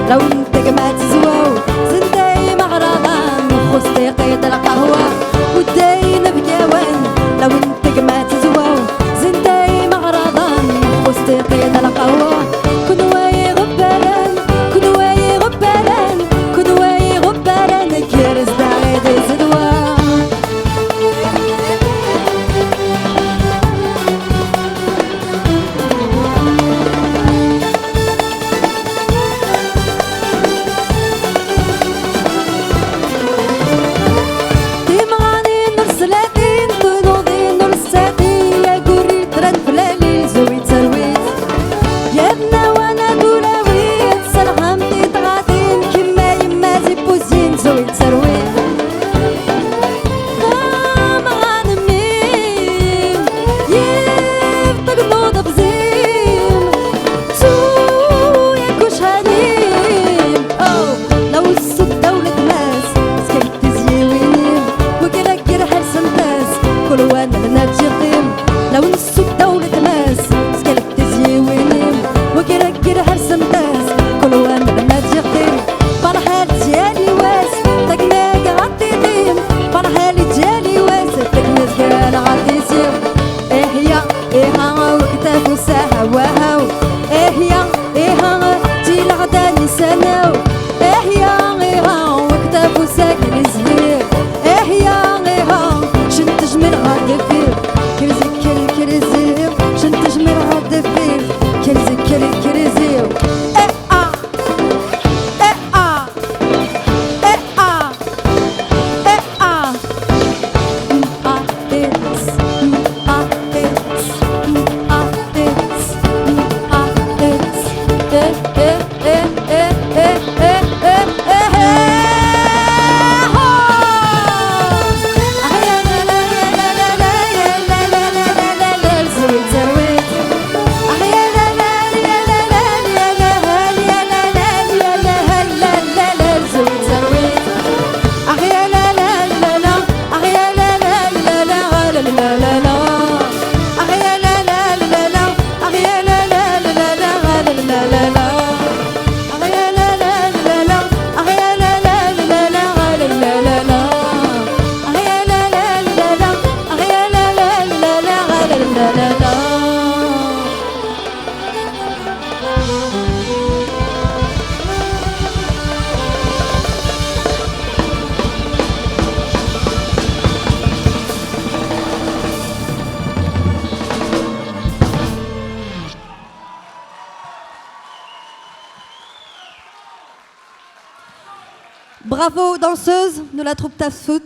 لو انت ما تزواو زنداي مغرضان وخصتي قيد القهوة وداي نبقاوان لو انت ما تزواو زنداي مغرضان وخصتي قيد القهوة كن واي غبالان كن واي غبالان كن واي غبالان كيرز داغي زدوا لو نسو دولة ناس سكالك تزي وينيم وكركر هرسم تاس كل وانا لما تجقيم فرحة جالي واس تقناق عطي ديم فرحة جالي واس تقناق قال عطي سيم ايه يا ايه ها وكتاف وساها وهاو ايه يا ايه ها جي الغدا نساناو ايه يا ايه ها وكتاف وساكن زهير ايه يا ايه ها شنت جميل غادي فيه كرزيو شنت جميل غادي فيه كرزيو Bravo danseuse de la troupe Taf Foot.